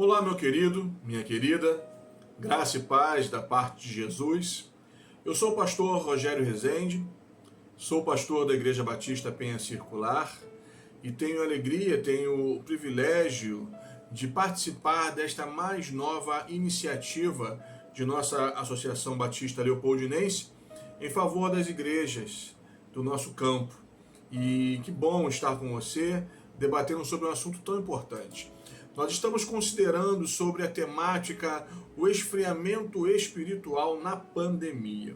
Olá, meu querido, minha querida, graça e paz da parte de Jesus. Eu sou o pastor Rogério Rezende, sou pastor da Igreja Batista Penha Circular e tenho a alegria, tenho o privilégio de participar desta mais nova iniciativa de nossa Associação Batista Leopoldinense em favor das igrejas do nosso campo. E que bom estar com você, debatendo sobre um assunto tão importante. Nós estamos considerando sobre a temática o esfriamento espiritual na pandemia.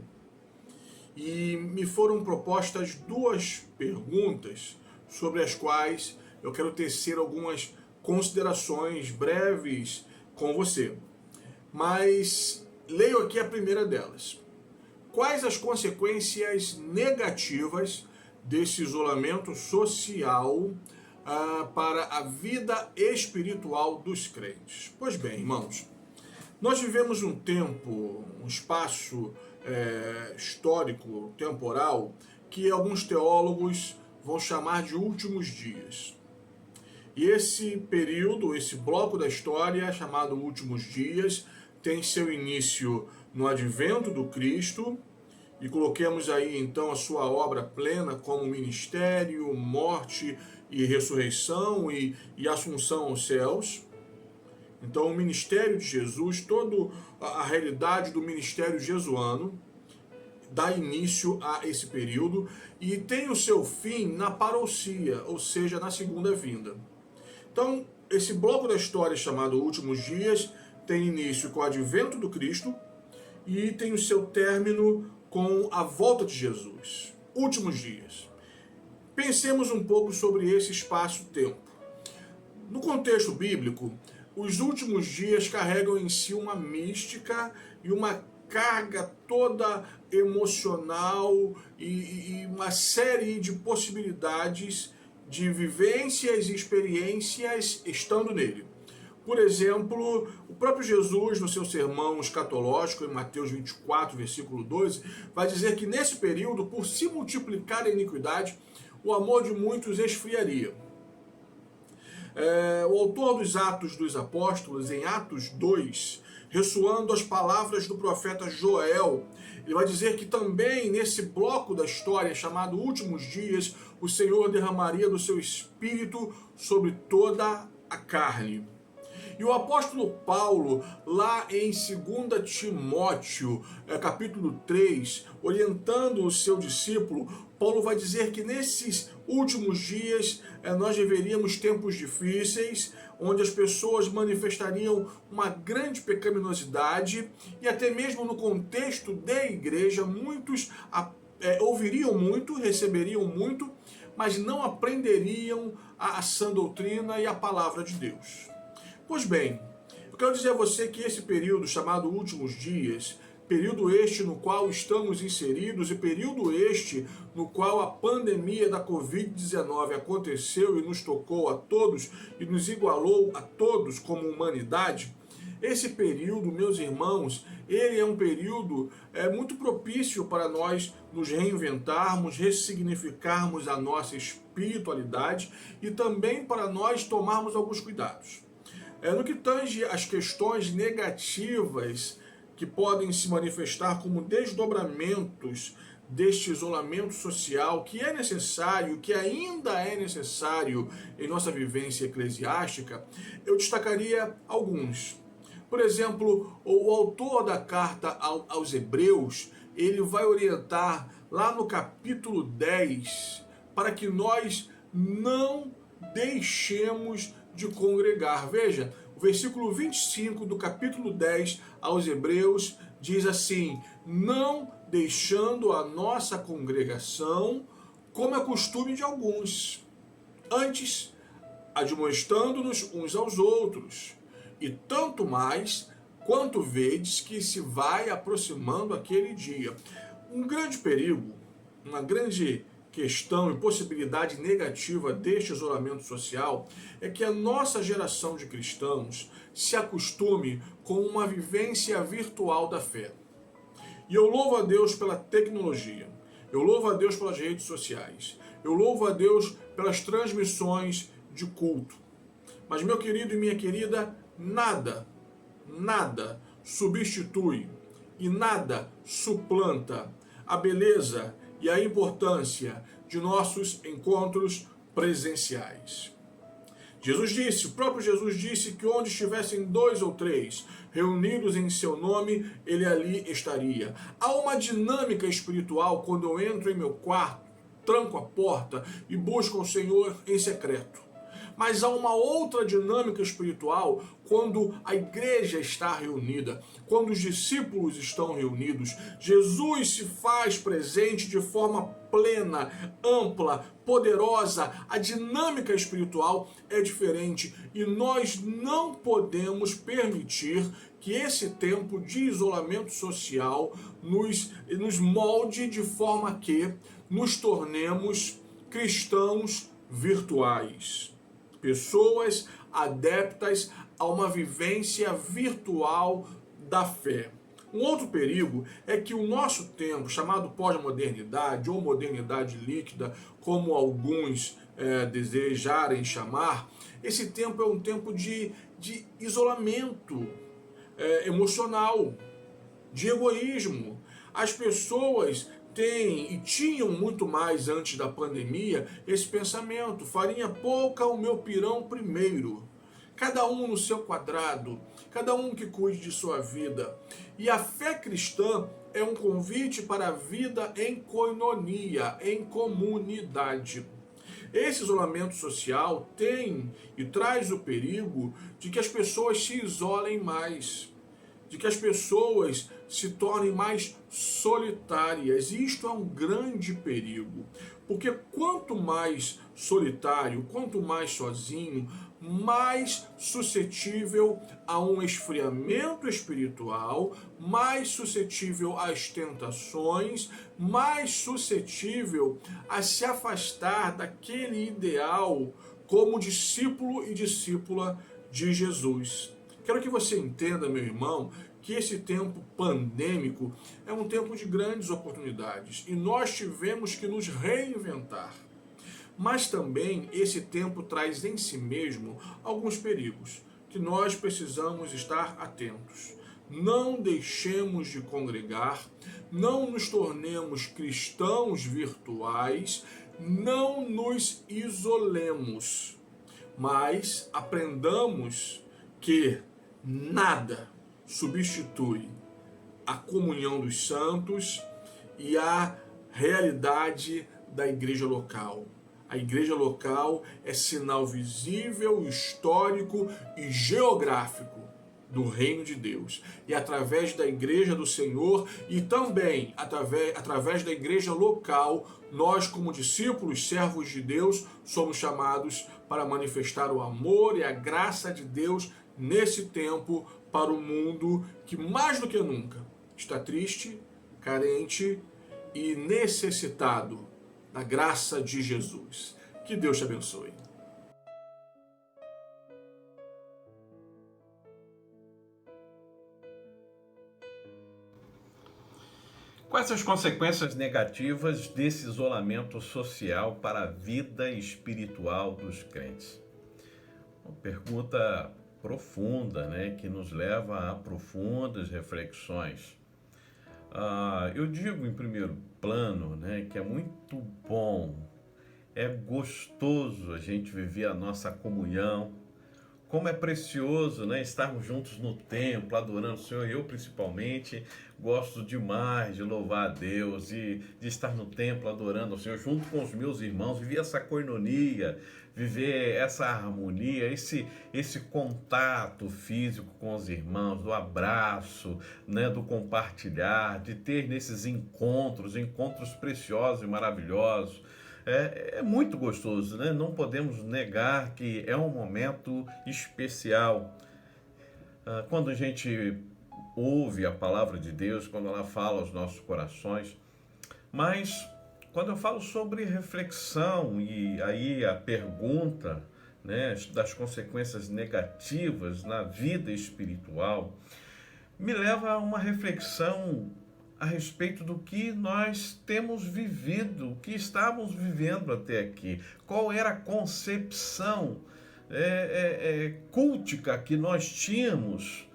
E me foram propostas duas perguntas sobre as quais eu quero tecer algumas considerações breves com você. Mas leio aqui a primeira delas. Quais as consequências negativas desse isolamento social para a vida espiritual dos crentes? Pois bem, irmãos, nós vivemos um tempo, um espaço histórico, temporal, que alguns teólogos vão chamar de últimos dias. E esse período, esse bloco da história chamado últimos dias, tem seu início no advento do Cristo, e coloquemos aí então a sua obra plena como ministério, morte e ressurreição e assunção aos céus. Então o ministério de Jesus, toda a realidade do ministério jesuano, dá início a esse período e tem o seu fim na parousia, ou seja, na segunda vinda. Então esse bloco da história chamado Últimos Dias tem início com o advento do Cristo e tem o seu término com a volta de Jesus. Últimos dias. Pensemos um pouco sobre esse espaço-tempo. No contexto bíblico, os últimos dias carregam em si uma mística e uma carga toda emocional e uma série de possibilidades de vivências e experiências estando nele. Por exemplo, o próprio Jesus, no seu sermão escatológico, em Mateus 24, versículo 12, vai dizer que nesse período, por se multiplicar a iniquidade, o amor de muitos esfriaria. O autor dos Atos dos Apóstolos, em Atos 2, ressoando as palavras do profeta Joel, ele vai dizer que também nesse bloco da história, chamado Últimos Dias, o Senhor derramaria do seu Espírito sobre toda a carne. E o apóstolo Paulo, lá em 2 Timóteo, capítulo 3, orientando o seu discípulo, Paulo vai dizer que nesses últimos dias nós viveríamos tempos difíceis, onde as pessoas manifestariam uma grande pecaminosidade e até mesmo no contexto da igreja, muitos ouviriam muito, receberiam muito, mas não aprenderiam a sã doutrina e a palavra de Deus. Pois bem, eu quero dizer a você que esse período chamado Últimos Dias, período este no qual estamos inseridos e período este no qual a pandemia da Covid-19 aconteceu e nos tocou a todos e nos igualou a todos como humanidade, esse período, meus irmãos, ele é um período muito propício para nós nos reinventarmos, ressignificarmos a nossa espiritualidade e também para nós tomarmos alguns cuidados. No que tange as questões negativas que podem se manifestar como desdobramentos deste isolamento social que é necessário, que ainda é necessário em nossa vivência eclesiástica, eu destacaria alguns. Por exemplo, o autor da carta aos Hebreus, ele vai orientar lá no capítulo 10 para que nós não deixemos de congregar. Veja, o versículo 25 do capítulo 10 aos Hebreus diz assim: não deixando a nossa congregação, como é costume de alguns, antes admoestando-nos uns aos outros, e tanto mais quanto vedes que se vai aproximando aquele dia. Um grande perigo, uma grande questão e possibilidade negativa deste isolamento social é que a nossa geração de cristãos se acostume com uma vivência virtual da fé. E eu louvo a Deus pela tecnologia, eu louvo a Deus pelas redes sociais, eu louvo a Deus pelas transmissões de culto. Mas, meu querido e minha querida, nada substitui e nada suplanta a beleza e a importância de nossos encontros presenciais. O próprio Jesus disse que onde estivessem 2 ou 3 reunidos em seu nome, ele ali estaria. Há uma dinâmica espiritual quando eu entro em meu quarto, tranco a porta e busco o Senhor em secreto. Mas há uma outra dinâmica espiritual quando a igreja está reunida, quando os discípulos estão reunidos. Jesus se faz presente de forma plena, ampla, poderosa. A dinâmica espiritual é diferente e nós não podemos permitir que esse tempo de isolamento social nos molde de forma que nos tornemos cristãos virtuais. Pessoas adeptas a uma vivência virtual da fé. Um outro perigo é que o nosso tempo, chamado pós-modernidade ou modernidade líquida, como alguns desejarem chamar, esse tempo é um tempo de isolamento emocional, de egoísmo. As pessoas têm e tinham muito mais antes da pandemia esse pensamento: farinha pouca, o meu pirão primeiro. Cada um no seu quadrado, cada um que cuide de sua vida. E a fé cristã é um convite para a vida em koinonia, em comunidade. Esse isolamento social tem e traz o perigo de que as pessoas se isolem mais, de que as pessoas se tornem mais solitárias. E isto é um grande perigo, porque quanto mais solitário, quanto mais sozinho, mais suscetível a um esfriamento espiritual, mais suscetível às tentações, mais suscetível a se afastar daquele ideal como discípulo e discípula de Jesus. Quero que você entenda, meu irmão, que esse tempo pandêmico é um tempo de grandes oportunidades e nós tivemos que nos reinventar. Mas também esse tempo traz em si mesmo alguns perigos que nós precisamos estar atentos. Não deixemos de congregar, não nos tornemos cristãos virtuais, não nos isolemos, mas aprendamos que nada substitui a comunhão dos santos e a realidade da igreja local. A igreja local é sinal visível, histórico e geográfico do reino de Deus. E através da igreja do Senhor e também através da igreja local, nós como discípulos, servos de Deus, somos chamados para manifestar o amor e a graça de Deus nesse tempo para o mundo que mais do que nunca está triste, carente e necessitado da graça de Jesus. Que Deus te abençoe. Quais as consequências negativas desse isolamento social para a vida espiritual dos crentes? Uma pergunta profunda, né, que nos leva a profundas reflexões. Eu digo em primeiro plano, né, que é muito bom, é gostoso a gente viver a nossa comunhão. Como é precioso, né, estarmos juntos no templo, adorando o Senhor. Eu, principalmente, gosto demais de louvar a Deus, de estar no templo adorando o Senhor, junto com os meus irmãos, viver essa coinonia, viver essa harmonia, esse contato físico com os irmãos, do abraço, né, do compartilhar, de ter nesses encontros preciosos e maravilhosos. É muito gostoso, né? Não podemos negar que é um momento especial. Quando a gente ouve a palavra de Deus, quando ela fala aos nossos corações. Mas quando eu falo sobre reflexão e aí a pergunta, né, das consequências negativas na vida espiritual, me leva a uma reflexão a respeito do que nós temos vivido, o que estávamos vivendo até aqui. Qual era a concepção cultica que nós tínhamos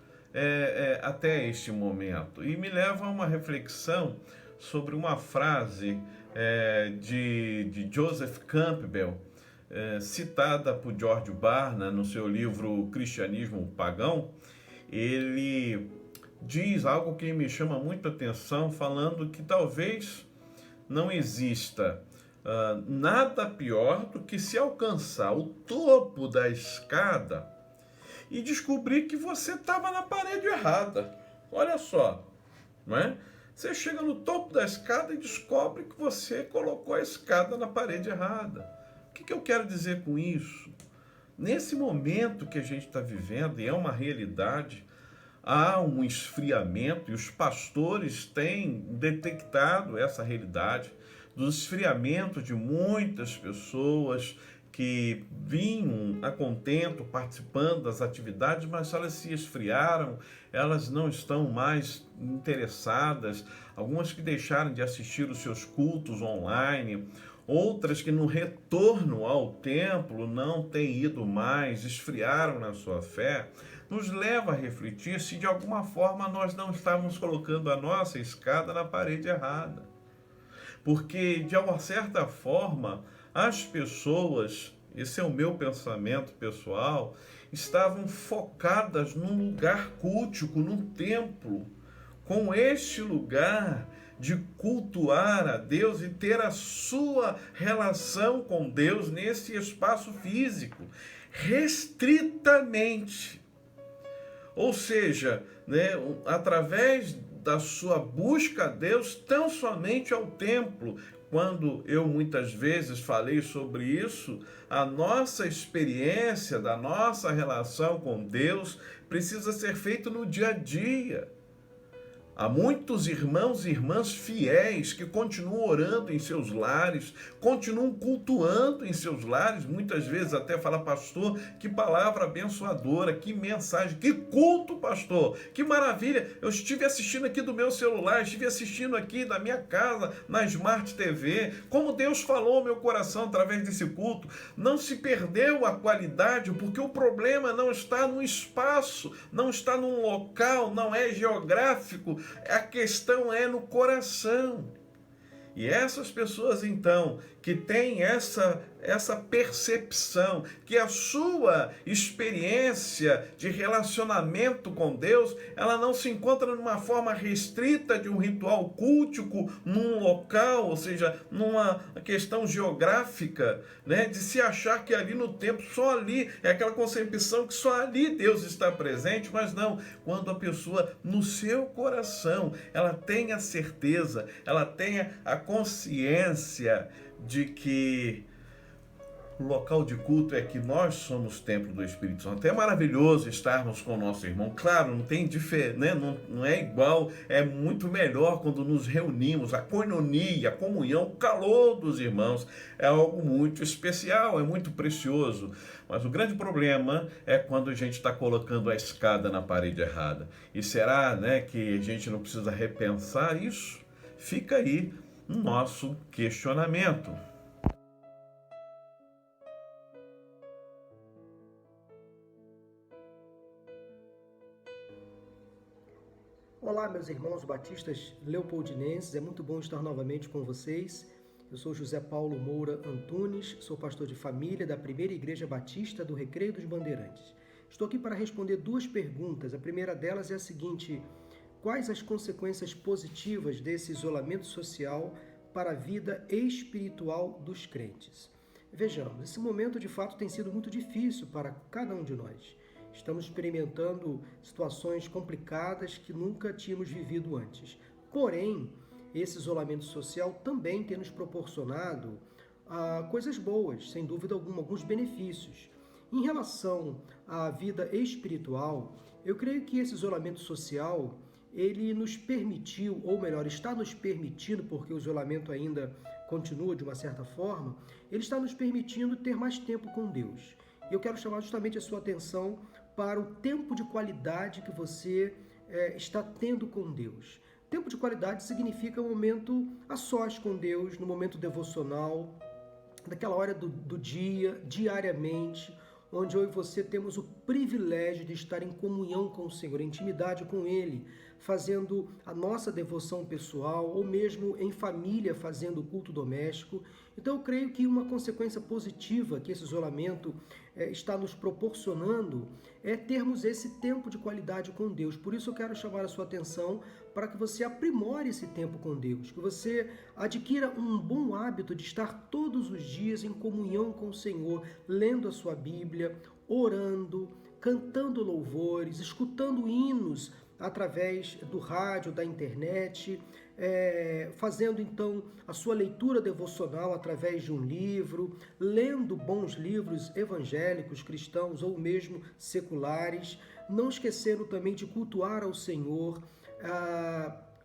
até este momento. E me leva a uma reflexão sobre uma frase de Joseph Campbell, citada por George Barna no seu livro Cristianismo Pagão. Ele diz algo que me chama muita atenção, falando que talvez não exista nada pior do que se alcançar o topo da escada e descobrir que você estava na parede errada. Olha só, não é? Você chega no topo da escada e descobre que você colocou a escada na parede errada. O que eu quero dizer com isso? Nesse momento que a gente está vivendo, e é uma realidade, há um esfriamento, e os pastores têm detectado essa realidade, do esfriamento de muitas pessoas que vinham a contento participando das atividades, mas elas se esfriaram, elas não estão mais interessadas, algumas que deixaram de assistir os seus cultos online, outras que no retorno ao templo não têm ido mais, esfriaram na sua fé, nos leva a refletir se de alguma forma nós não estávamos colocando a nossa escada na parede errada. Porque, de uma certa forma, as pessoas, esse é o meu pensamento pessoal, estavam focadas num lugar cultico, num templo, com este lugar de cultuar a Deus e ter a sua relação com Deus nesse espaço físico, restritamente. Ou seja, né, através da sua busca a Deus, tão somente ao templo. Quando eu muitas vezes falei sobre isso, a nossa experiência da nossa relação com Deus precisa ser feita no dia a dia. Há muitos irmãos e irmãs fiéis que continuam orando em seus lares, continuam cultuando em seus lares, muitas vezes até fala, pastor, que palavra abençoadora, que mensagem, que culto, pastor, que maravilha. Eu estive assistindo aqui do meu celular, estive assistindo aqui da minha casa, na Smart TV, como Deus falou ao meu coração através desse culto. Não se perdeu a qualidade, porque o problema não está no espaço, não está num local, não é geográfico, a questão é no coração. E essas pessoas, então, que têm essa percepção, que a sua experiência de relacionamento com Deus, ela não se encontra numa forma restrita de um ritual cultico, num local, ou seja, numa questão geográfica, né, de se achar que ali no templo, só ali, é aquela concepção que só ali Deus está presente, mas não, quando a pessoa, no seu coração, ela tem a certeza, ela tem a consciência de que o local de culto é que nós somos templo do Espírito Santo. É maravilhoso estarmos com o nosso irmão. Claro, não tem diferença, né? Não é igual, é muito melhor quando nos reunimos, a koinonia, a comunhão, o calor dos irmãos é algo muito especial, é muito precioso. Mas o grande problema é quando a gente está colocando a escada na parede errada. E será, né, que a gente não precisa repensar isso? Fica aí o nosso questionamento. Olá, meus irmãos batistas leopoldinenses, é muito bom estar novamente com vocês. Eu sou José Paulo Moura Antunes, sou pastor de família da Primeira Igreja Batista do Recreio dos Bandeirantes. Estou aqui para responder duas perguntas. A primeira delas é a seguinte: quais as consequências positivas desse isolamento social para a vida espiritual dos crentes? Vejamos, esse momento de fato tem sido muito difícil para cada um de nós. Estamos experimentando situações complicadas que nunca tínhamos vivido antes. Porém, esse isolamento social também tem nos proporcionado coisas boas, sem dúvida alguma, alguns benefícios. Em relação à vida espiritual, eu creio que esse isolamento social, ele nos permitiu, ou melhor, está nos permitindo, porque o isolamento ainda continua de uma certa forma, ele está nos permitindo ter mais tempo com Deus. E eu quero chamar justamente a sua atenção para o tempo de qualidade que você está tendo com Deus. Tempo de qualidade significa um momento a sós com Deus, no momento devocional, daquela hora do dia, diariamente, onde eu e você temos o privilégio de estar em comunhão com o Senhor, em intimidade com Ele, fazendo a nossa devoção pessoal ou mesmo em família, fazendo o culto doméstico. Então eu creio que uma consequência positiva que esse isolamento está nos proporcionando é termos esse tempo de qualidade com Deus. Por isso eu quero chamar a sua atenção para que você aprimore esse tempo com Deus, que você adquira um bom hábito de estar todos os dias em comunhão com o Senhor, lendo a sua Bíblia, orando, cantando louvores, escutando hinos através do rádio, da internet, fazendo então a sua leitura devocional através de um livro, lendo bons livros evangélicos, cristãos ou mesmo seculares, não esquecendo também de cultuar ao Senhor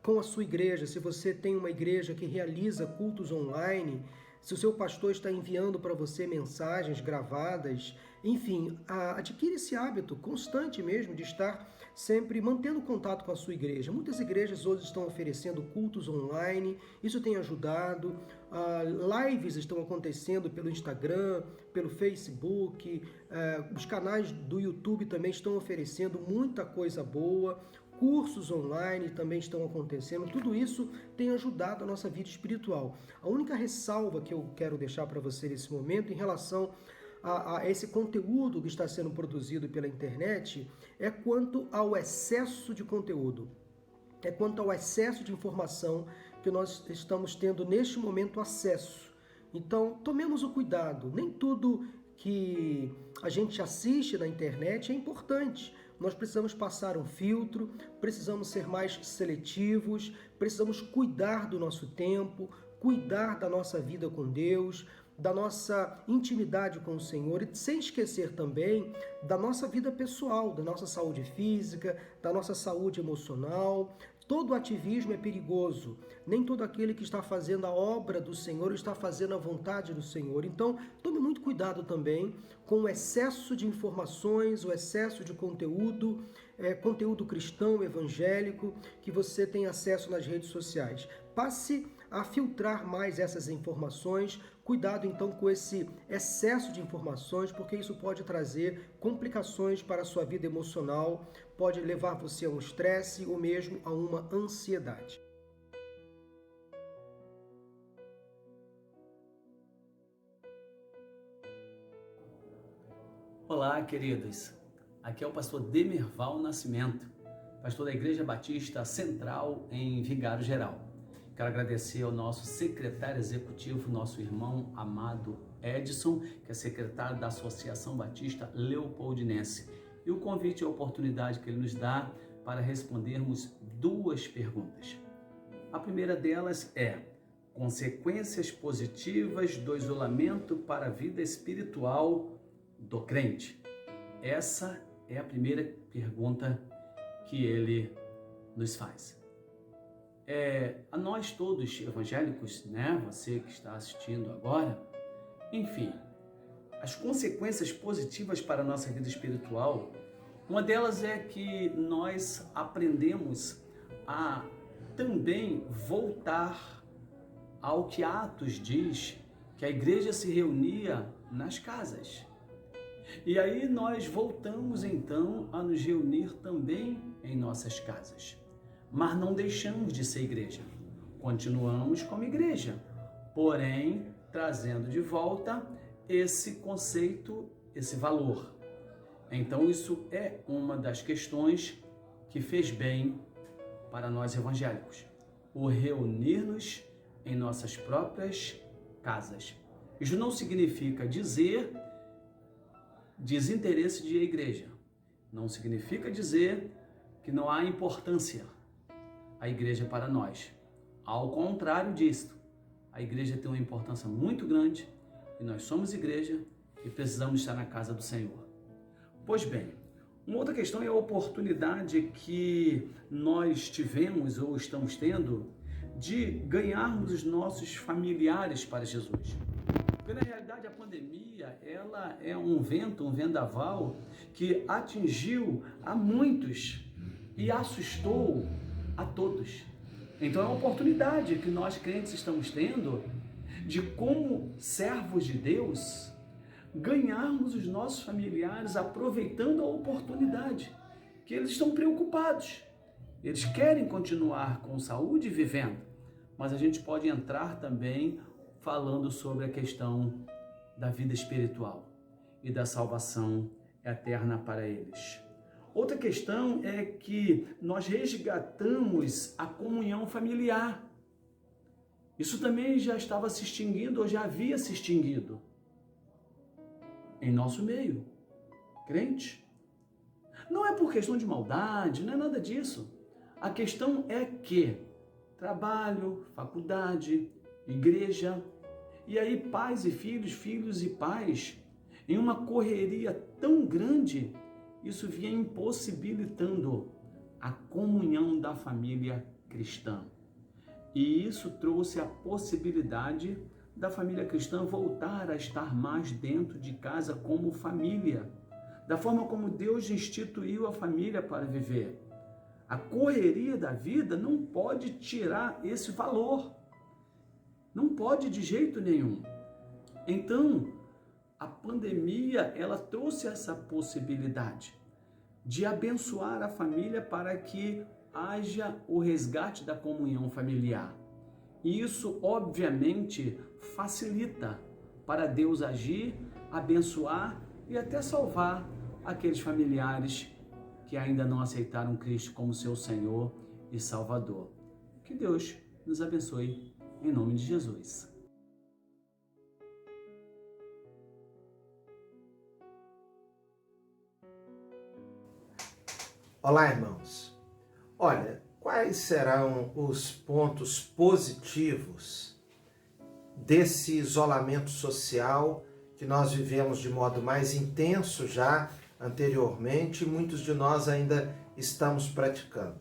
com a sua igreja. Se você tem uma igreja que realiza cultos online, se o seu pastor está enviando para você mensagens gravadas, enfim, adquire esse hábito constante mesmo de estar sempre mantendo contato com a sua igreja. Muitas igrejas hoje estão oferecendo cultos online, isso tem ajudado. Lives estão acontecendo pelo Instagram, pelo Facebook, os canais do YouTube também estão oferecendo muita coisa boa. Cursos online também estão acontecendo, tudo isso tem ajudado a nossa vida espiritual. A única ressalva que eu quero deixar para você nesse momento em relação a esse conteúdo que está sendo produzido pela internet é quanto ao excesso de conteúdo, é quanto ao excesso de informação que nós estamos tendo neste momento acesso. Então, tomemos o cuidado, nem tudo que a gente assiste na internet é importante. Nós precisamos passar um filtro, precisamos ser mais seletivos, precisamos cuidar do nosso tempo, cuidar da nossa vida com Deus, da nossa intimidade com o Senhor e sem esquecer também da nossa vida pessoal, da nossa saúde física, da nossa saúde emocional. Todo ativismo é perigoso. Nem todo aquele que está fazendo a obra do Senhor está fazendo a vontade do Senhor. Então, tome muito cuidado também com o excesso de informações, o excesso de conteúdo, conteúdo cristão, evangélico, que você tem acesso nas redes sociais. Passe a filtrar mais essas informações. Cuidado então com esse excesso de informações, porque isso pode trazer complicações para a sua vida emocional, pode levar você a um estresse ou mesmo a uma ansiedade. Olá, queridos. Aqui é o pastor Demerval Nascimento, pastor da Igreja Batista Central em Vigário Geral. Quero agradecer ao nosso secretário executivo, nosso irmão amado Edson, que é secretário da Associação Batista Leopoldinense, e o convite e a oportunidade que ele nos dá para respondermos duas perguntas. A primeira delas é: consequências positivas do isolamento para a vida espiritual do crente? Essa é a primeira pergunta que ele nos faz. A nós todos evangélicos, né? Você que está assistindo agora, enfim, as consequências positivas para a nossa vida espiritual, uma delas é que nós aprendemos a também voltar ao que Atos diz, que a igreja se reunia nas casas. E aí nós voltamos então a nos reunir também em nossas casas. Mas não deixamos de ser igreja, continuamos como igreja, porém trazendo de volta esse conceito, esse valor. Então isso é uma das questões que fez bem para nós evangélicos, o reunir-nos em nossas próprias casas. Isso não significa dizer desinteresse de igreja, não significa dizer que não há importância a igreja para nós. Ao contrário disto, a igreja tem uma importância muito grande e nós somos igreja e precisamos estar na casa do Senhor. Pois bem, uma outra questão é a oportunidade que nós tivemos ou estamos tendo de ganharmos os nossos familiares para Jesus. Porque na realidade a pandemia, ela é um vento, um vendaval que atingiu a muitos e assustou a todos. Então é uma oportunidade que nós crentes estamos tendo de, como servos de Deus, ganharmos os nossos familiares aproveitando a oportunidade, que eles estão preocupados. Eles querem continuar com saúde e vivendo, mas a gente pode entrar também falando sobre a questão da vida espiritual e da salvação eterna para eles. Outra questão é que nós resgatamos a comunhão familiar. Isso também já estava se extinguindo ou já havia se extinguido em nosso meio, crente. Não é por questão de maldade, não é nada disso. A questão é que trabalho, faculdade, igreja, e aí pais e filhos, filhos e pais, em uma correria tão grande, isso vinha impossibilitando a comunhão da família cristã. E isso trouxe a possibilidade da família cristã voltar a estar mais dentro de casa como família, da forma como Deus instituiu a família para viver. A correria da vida não pode tirar esse valor. Não pode de jeito nenhum. Então, a pandemia, ela trouxe essa possibilidade de abençoar a família para que haja o resgate da comunhão familiar. E isso, obviamente, facilita para Deus agir, abençoar e até salvar aqueles familiares que ainda não aceitaram Cristo como seu Senhor e Salvador. Que Deus nos abençoe, em nome de Jesus. Olá, irmãos. Olha, quais serão os pontos positivos desse isolamento social que nós vivemos de modo mais intenso já anteriormente e muitos de nós ainda estamos praticando?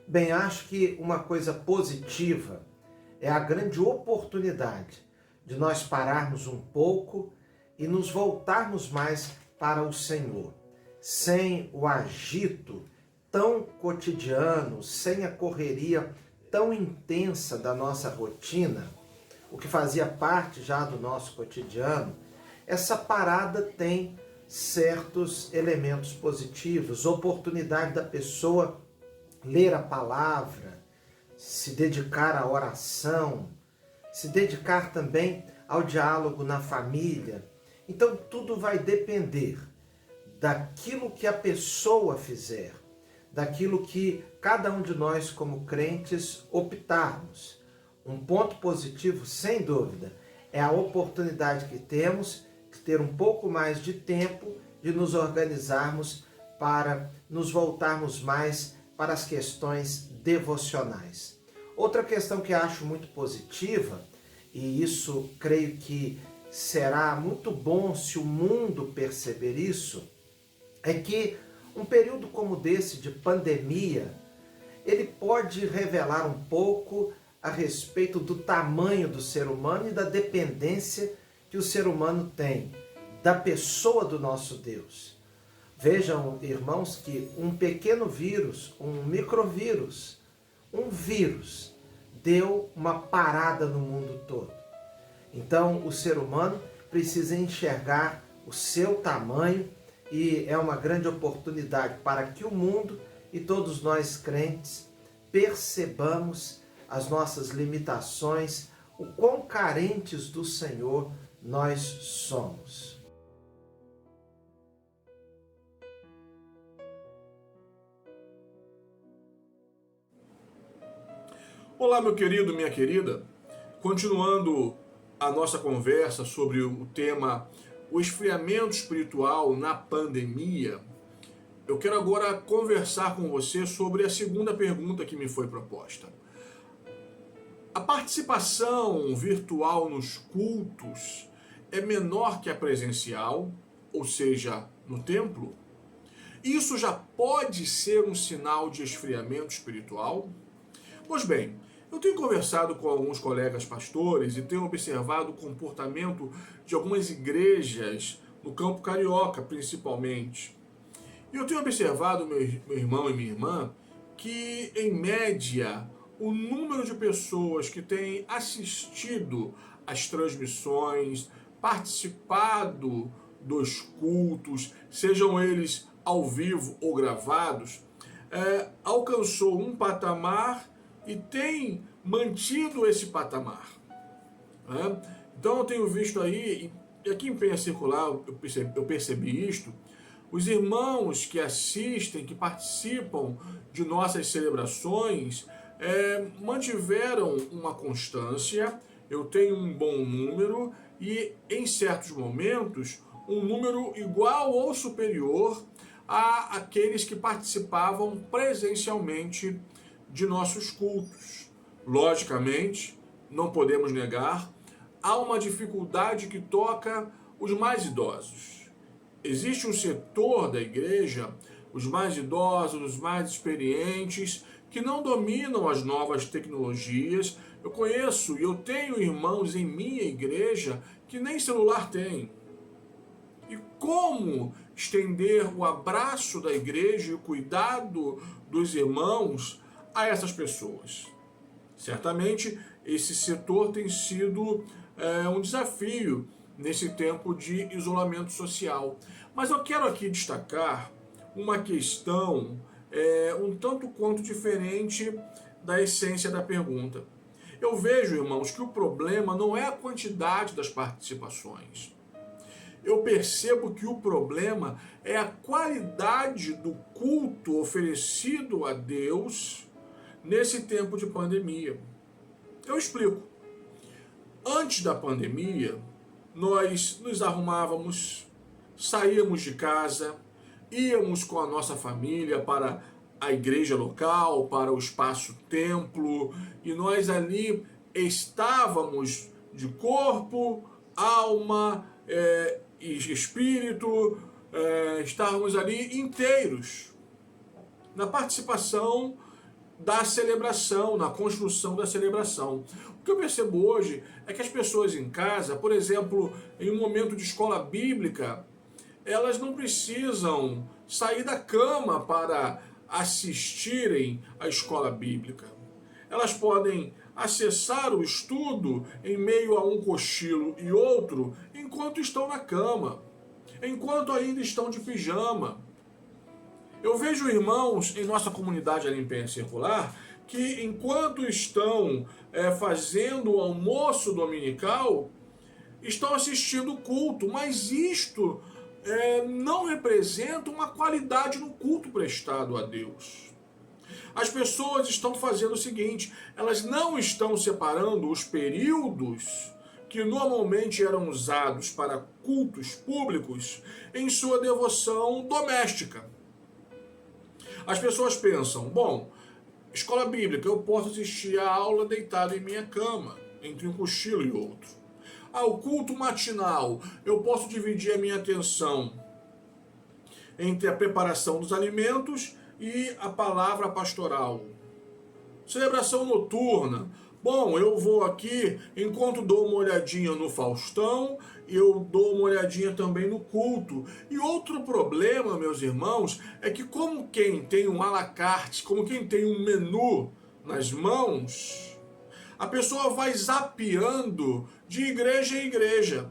Bem, acho que uma coisa positiva é a grande oportunidade de nós pararmos um pouco e nos voltarmos mais para o Senhor, sem o agito tão cotidiano, sem a correria tão intensa da nossa rotina, o que fazia parte já do nosso cotidiano. Essa parada tem certos elementos positivos, oportunidade da pessoa ler a palavra, se dedicar à oração, se dedicar também ao diálogo na família. Então tudo vai depender daquilo que a pessoa fizer, daquilo que cada um de nós como crentes optarmos. Um ponto positivo, sem dúvida, é a oportunidade que temos de ter um pouco mais de tempo de nos organizarmos para nos voltarmos mais para as questões devocionais. Outra questão que acho muito positiva, e isso creio que será muito bom se o mundo perceber isso, é que um período como desse de pandemia, ele pode revelar um pouco a respeito do tamanho do ser humano e da dependência que o ser humano tem da pessoa do nosso Deus. Vejam, irmãos, que um pequeno vírus, um microvírus, um vírus, deu uma parada no mundo todo. Então, o ser humano precisa enxergar o seu tamanho e é uma grande oportunidade para que o mundo e todos nós crentes percebamos as nossas limitações, o quão carentes do Senhor nós somos. Olá, meu querido, minha querida. Continuando a nossa conversa sobre o tema o esfriamento espiritual na pandemia, eu quero agora conversar com você sobre a segunda pergunta que me foi proposta. A participação virtual nos cultos é menor que a presencial, ou seja, no templo? Isso já pode ser um sinal de esfriamento espiritual? Pois bem, eu tenho conversado com alguns colegas pastores e tenho observado o comportamento de algumas igrejas no campo carioca, principalmente. E eu tenho observado, meu irmão e minha irmã, que, em média, o número de pessoas que têm assistido às transmissões participado dos cultos, sejam eles ao vivo ou gravados, alcançou um patamar e tem mantido esse patamar. Né? Então eu tenho visto aí, e aqui em Penha Circular eu percebi isto, os irmãos que assistem, que participam de nossas celebrações, mantiveram uma constância, eu tenho um bom número e em certos momentos um número igual ou superior a aqueles que participavam presencialmente de nossos cultos. Logicamente, não podemos negar, há uma dificuldade que toca os mais idosos. Existe um setor da igreja, os mais idosos, os mais experientes, que não dominam as novas tecnologias. Eu conheço e eu tenho irmãos em minha igreja que nem celular têm. E como estender o abraço da igreja e o cuidado dos irmãos a essas pessoas? Certamente esse setor tem sido um desafio nesse tempo de isolamento social. Mas eu quero aqui destacar uma questão um tanto quanto diferente da essência da pergunta. Eu vejo, irmãos, que o problema não é a quantidade das participações. Eu percebo que o problema é a qualidade do culto oferecido a Deus nesse tempo de pandemia. Eu explico. Antes da pandemia, nós nos arrumávamos, saíamos de casa, íamos com a nossa família para a igreja local, para o espaço templo, e nós ali estávamos de corpo, alma e espírito, estávamos ali inteiros na participação da celebração, na construção da celebração. O que eu percebo hoje é que as pessoas em casa, por exemplo, em um momento de escola bíblica, elas não precisam sair da cama para assistirem à escola bíblica. Elas podem acessar o estudo em meio a um cochilo e outro enquanto estão na cama, enquanto ainda estão de pijama. Eu vejo irmãos em nossa comunidade ali em Penha Circular que enquanto estão fazendo o almoço dominical, estão assistindo o culto, mas isto não representa uma qualidade no culto prestado a Deus. As pessoas estão fazendo o seguinte, elas não estão separando os períodos que normalmente eram usados para cultos públicos em sua devoção doméstica. As pessoas pensam, bom, escola bíblica, eu posso assistir a aula deitado em minha cama, entre um cochilo e outro. Ao culto matinal, eu posso dividir a minha atenção entre a preparação dos alimentos e a palavra pastoral. Celebração noturna. Bom, eu vou aqui, enquanto dou uma olhadinha no Faustão, eu dou uma olhadinha também no culto. E outro problema, meus irmãos, é que como quem tem um à la carte, como quem tem um menu nas mãos, a pessoa vai zapeando de igreja em igreja.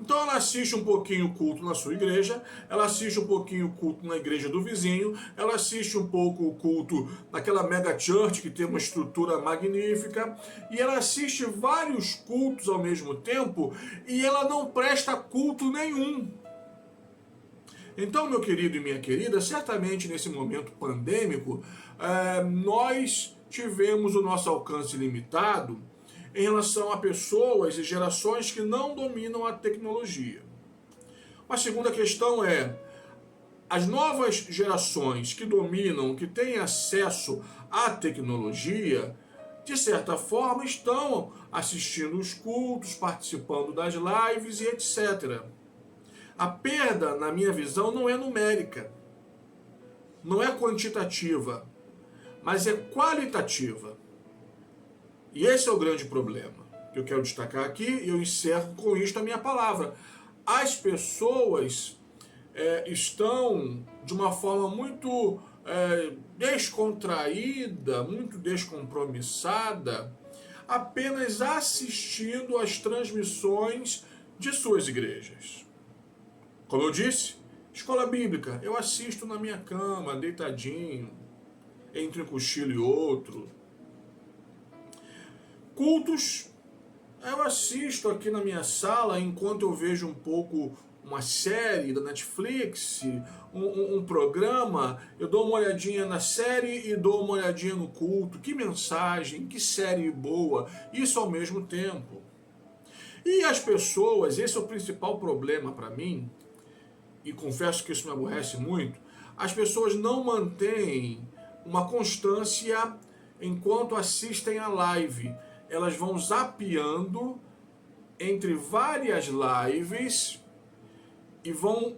Então ela assiste um pouquinho o culto na sua igreja, ela assiste um pouquinho o culto na igreja do vizinho, ela assiste um pouco o culto naquela mega church que tem uma estrutura magnífica, e ela assiste vários cultos ao mesmo tempo e ela não presta culto nenhum. Então, meu querido e minha querida, certamente nesse momento pandêmico, nós tivemos o nosso alcance limitado em relação a pessoas e gerações que não dominam a tecnologia. Uma segunda questão é, as novas gerações que dominam, que têm acesso à tecnologia, de certa forma estão assistindo os cultos, participando das lives e etc. A perda, na minha visão, não é numérica, não é quantitativa, mas é qualitativa. E esse é o grande problema que eu quero destacar aqui, e eu encerro com isto a minha palavra. As pessoas estão de uma forma muito descontraída, muito descompromissada, apenas assistindo às transmissões de suas igrejas. Como eu disse, escola bíblica, eu assisto na minha cama, deitadinho, entre um cochilo e outro. Cultos, eu assisto aqui na minha sala enquanto eu vejo um pouco uma série da Netflix, um programa, eu dou uma olhadinha na série e dou uma olhadinha no culto. Que mensagem, que série boa, isso ao mesmo tempo. E as pessoas, esse é o principal problema para mim, e confesso que isso me aborrece muito, as pessoas não mantêm uma constância enquanto assistem a live. Elas vão zapeando entre várias lives e vão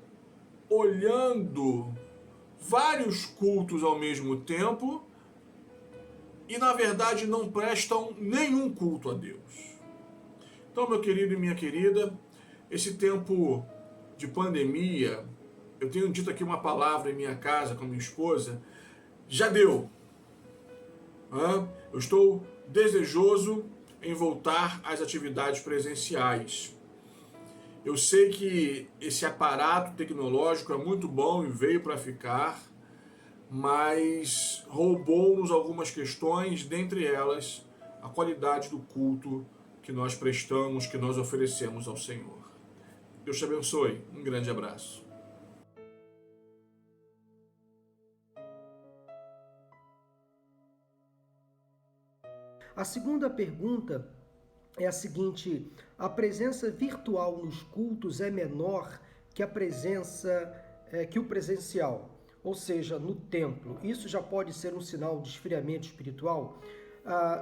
olhando vários cultos ao mesmo tempo e, na verdade, não prestam nenhum culto a Deus. Então, meu querido e minha querida, esse tempo de pandemia, eu tenho dito aqui uma palavra em minha casa com a minha esposa, já deu. Eu estou desejoso em voltar às atividades presenciais. Eu sei que esse aparato tecnológico é muito bom e veio para ficar, mas roubou-nos algumas questões, dentre elas a qualidade do culto que nós prestamos, que nós oferecemos ao Senhor. Deus te abençoe. Um grande abraço. A segunda pergunta é a seguinte: a presença virtual nos cultos é menor que a presença que o presencial, ou seja, no templo. Isso já pode ser um sinal de esfriamento espiritual?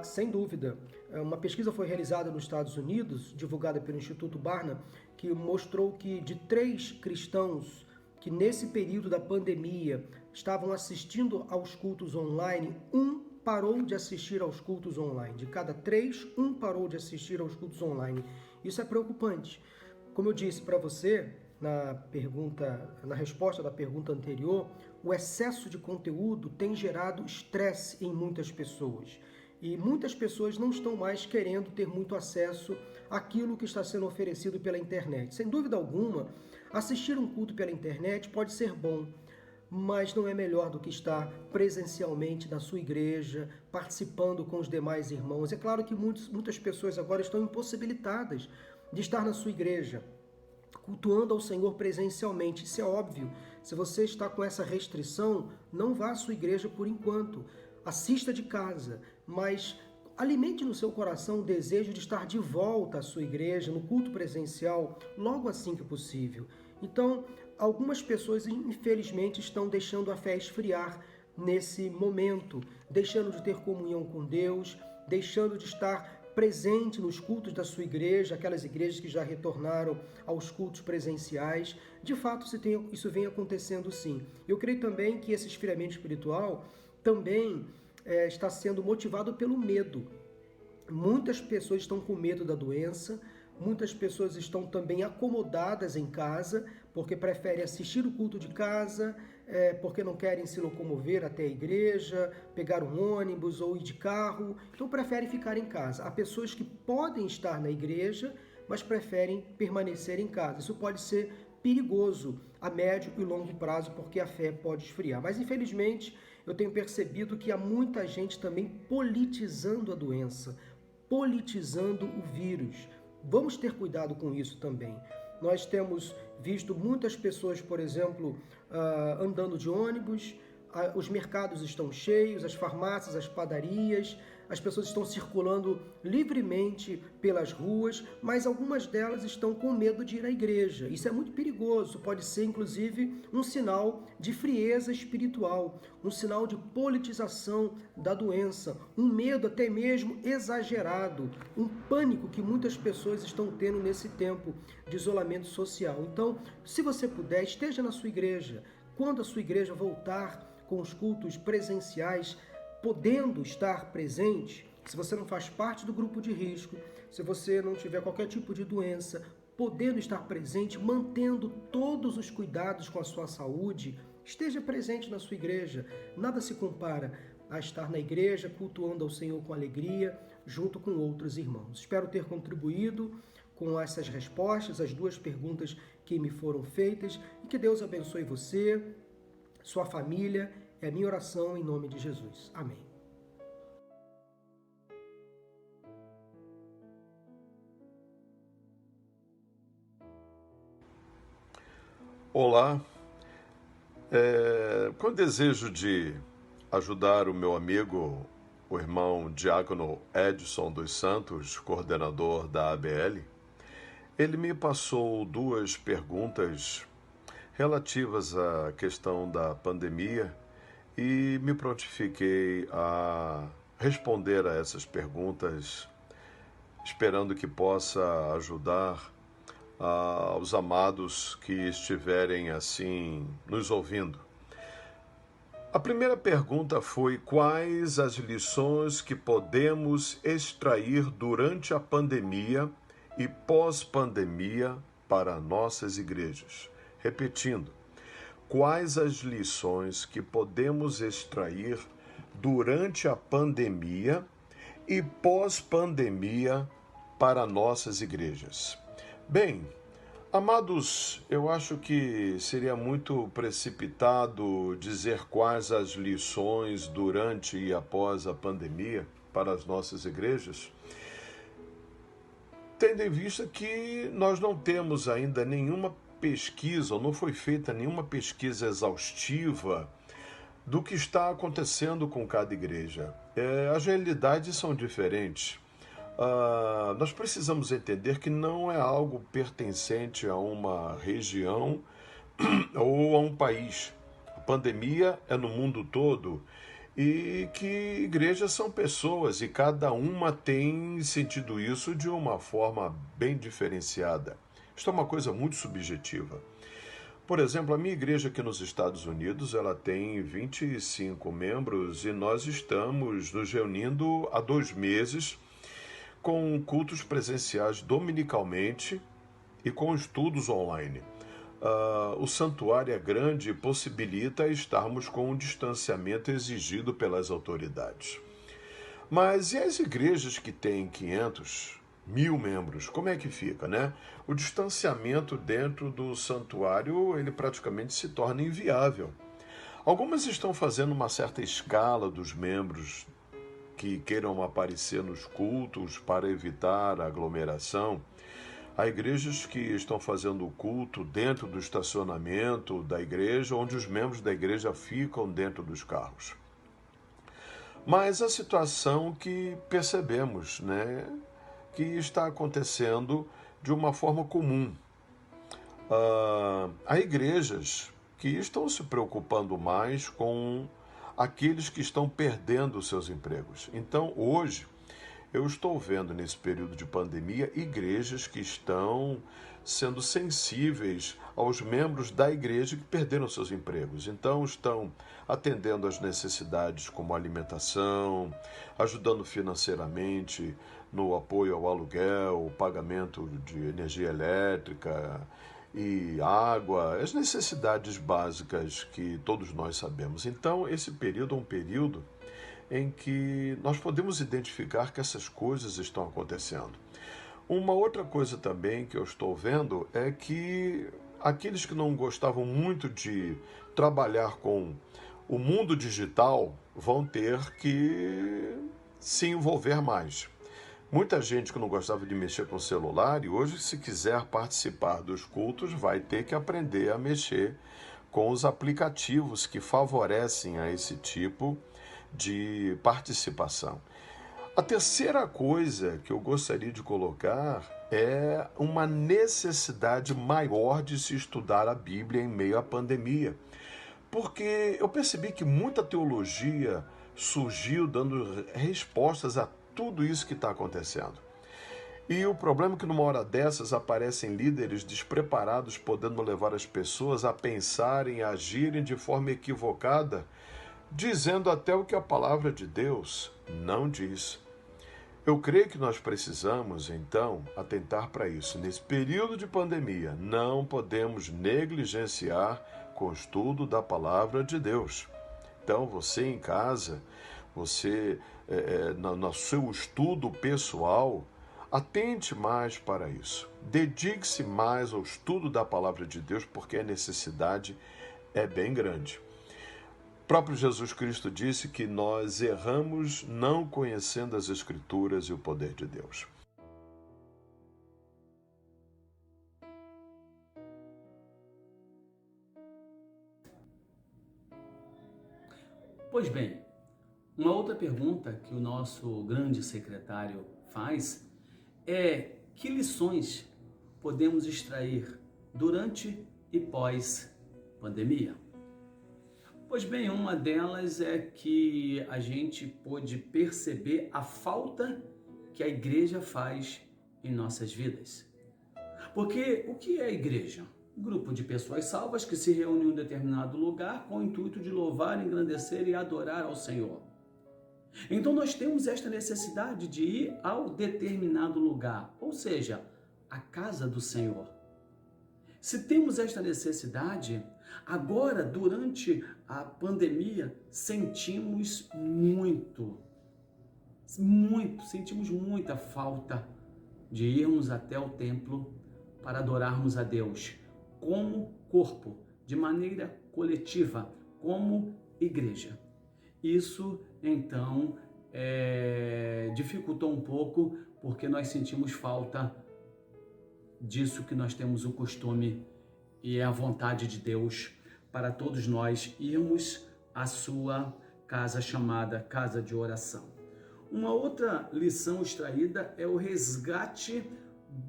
Sem dúvida. Uma pesquisa foi realizada nos Estados Unidos, divulgada pelo Instituto Barna, que mostrou que de 3 cristãos que nesse período da pandemia estavam assistindo aos cultos online, um parou de assistir aos cultos online. De cada 3, um parou de assistir aos cultos online. Isso é preocupante. Como eu disse para você na resposta da pergunta anterior, o excesso de conteúdo tem gerado estresse em muitas pessoas. E muitas pessoas não estão mais querendo ter muito acesso àquilo que está sendo oferecido pela internet. Sem dúvida alguma, assistir um culto pela internet pode ser bom, mas não é melhor do que estar presencialmente na sua igreja, participando com os demais irmãos. É claro que muitas pessoas agora estão impossibilitadas de estar na sua igreja, cultuando ao Senhor presencialmente. Isso é óbvio. Se você está com essa restrição, não vá à sua igreja por enquanto. Assista de casa, mas alimente no seu coração o desejo de estar de volta à sua igreja, no culto presencial, logo assim que possível. Então, algumas pessoas, infelizmente, estão deixando a fé esfriar nesse momento, deixando de ter comunhão com Deus, deixando de estar presente nos cultos da sua igreja, aquelas igrejas que já retornaram aos cultos presenciais. De fato, isso vem acontecendo sim. Eu creio também que esse esfriamento espiritual também está sendo motivado pelo medo. Muitas pessoas estão com medo da doença, muitas pessoas estão também acomodadas em casa, porque preferem assistir o culto de casa, porque não querem se locomover até a igreja, pegar um ônibus ou ir de carro, então preferem ficar em casa. Há pessoas que podem estar na igreja, mas preferem permanecer em casa. Isso pode ser perigoso a médio e longo prazo, porque a fé pode esfriar. Mas, infelizmente, eu tenho percebido que há muita gente também politizando a doença, politizando o vírus. Vamos ter cuidado com isso também. Nós temos visto muitas pessoas, por exemplo, andando de ônibus, os mercados estão cheios, as farmácias, as padarias, as pessoas estão circulando livremente pelas ruas, mas algumas delas estão com medo de ir à igreja. Isso é muito perigoso, pode ser inclusive um sinal de frieza espiritual, um sinal de politização da doença, um medo até mesmo exagerado, um pânico que muitas pessoas estão tendo nesse tempo de isolamento social. Então, se você puder, esteja na sua igreja. Quando a sua igreja voltar com os cultos presenciais, podendo estar presente, se você não faz parte do grupo de risco, se você não tiver qualquer tipo de doença, podendo estar presente, mantendo todos os cuidados com a sua saúde, esteja presente na sua igreja. Nada se compara a estar na igreja, cultuando ao Senhor com alegria, junto com outros irmãos. Espero ter contribuído com essas respostas, as 2 perguntas que me foram feitas, e que Deus abençoe você, sua família. É a minha oração em nome de Jesus. Amém. Olá, com o desejo de ajudar o meu amigo, o irmão Diácono Edson dos Santos, coordenador da ABL, ele me passou 2 perguntas relativas à questão da pandemia e me prontifiquei a responder a essas perguntas, esperando que possa ajudar aos amados que estiverem assim nos ouvindo. A primeira pergunta foi: quais as lições que podemos extrair durante a pandemia e pós-pandemia para nossas igrejas? Repetindo, quais as lições que podemos extrair durante a pandemia e pós-pandemia para nossas igrejas? Bem, amados, eu acho que seria muito precipitado dizer quais as lições durante e após a pandemia para as nossas igrejas, tendo em vista que nós não temos ainda nenhuma pesquisa, ou não foi feita nenhuma pesquisa exaustiva do que está acontecendo com cada igreja. As realidades são diferentes. Nós precisamos entender que não é algo pertencente a uma região ou a um país. A pandemia é no mundo todo e que igrejas são pessoas e cada uma tem sentido isso de uma forma bem diferenciada. Isto é uma coisa muito subjetiva. Por exemplo, a minha igreja aqui nos Estados Unidos, ela tem 25 membros e nós estamos nos reunindo há 2 meses com cultos presenciais dominicalmente e com estudos online. O santuário é grande e possibilita estarmos com o distanciamento exigido pelas autoridades. Mas e as igrejas que têm 500, 1.000 membros? Como é que fica, né? O distanciamento dentro do santuário, ele praticamente se torna inviável. Algumas estão fazendo uma certa escala dos membros que queiram aparecer nos cultos para evitar a aglomeração. Há igrejas que estão fazendo o culto dentro do estacionamento da igreja, onde os membros da igreja ficam dentro dos carros. Mas a situação que percebemos, né, que está acontecendo de uma forma comum. Há igrejas que estão se preocupando mais com aqueles que estão perdendo seus empregos. Então, hoje, eu estou vendo nesse período de pandemia igrejas que estão sendo sensíveis aos membros da igreja que perderam seus empregos. Então, estão atendendo às necessidades como alimentação, ajudando financeiramente no apoio ao aluguel, o pagamento de energia elétrica e água, as necessidades básicas que todos nós sabemos. Então, esse período é um período em que nós podemos identificar que essas coisas estão acontecendo. Uma outra coisa também que eu estou vendo é que aqueles que não gostavam muito de trabalhar com o mundo digital vão ter que se envolver mais. Muita gente que não gostava de mexer com o celular e hoje, se quiser participar dos cultos, vai ter que aprender a mexer com os aplicativos que favorecem a esse tipo de participação. A terceira coisa que eu gostaria de colocar é uma necessidade maior de se estudar a Bíblia em meio à pandemia. Porque eu percebi que muita teologia surgiu dando respostas a tudo isso que está acontecendo. E o problema é que numa hora dessas aparecem líderes despreparados, podendo levar as pessoas a pensarem e agirem de forma equivocada, dizendo até o que a palavra de Deus não diz. Eu creio que nós precisamos, então, atentar para isso. Nesse período de pandemia, não podemos negligenciar com o estudo da palavra de Deus. Então, você em casa, você, no seu estudo pessoal, Atente mais para isso. Dedique-se mais ao estudo da palavra de Deus, porque a necessidade é bem grande. O próprio Jesus Cristo disse que nós erramos não conhecendo as Escrituras e o poder de Deus. Pois bem, uma outra pergunta que o nosso grande secretário faz é: que lições podemos extrair durante e pós-pandemia? Pois bem, uma delas é que a gente pôde perceber a falta que a igreja faz em nossas vidas. Porque o que é a igreja? Um grupo de pessoas salvas que se reúnem em um determinado lugar com o intuito de louvar, engrandecer e adorar ao Senhor. Então nós temos esta necessidade de ir ao determinado lugar, ou seja, a casa do Senhor. Se temos esta necessidade, agora durante a pandemia sentimos sentimos muita falta de irmos até o templo para adorarmos a Deus como corpo, de maneira coletiva, como igreja. Isso, então, dificultou um pouco, porque nós sentimos falta disso que nós temos o costume e é a vontade de Deus para todos nós irmos à sua casa chamada casa de oração. Uma outra lição extraída é o resgate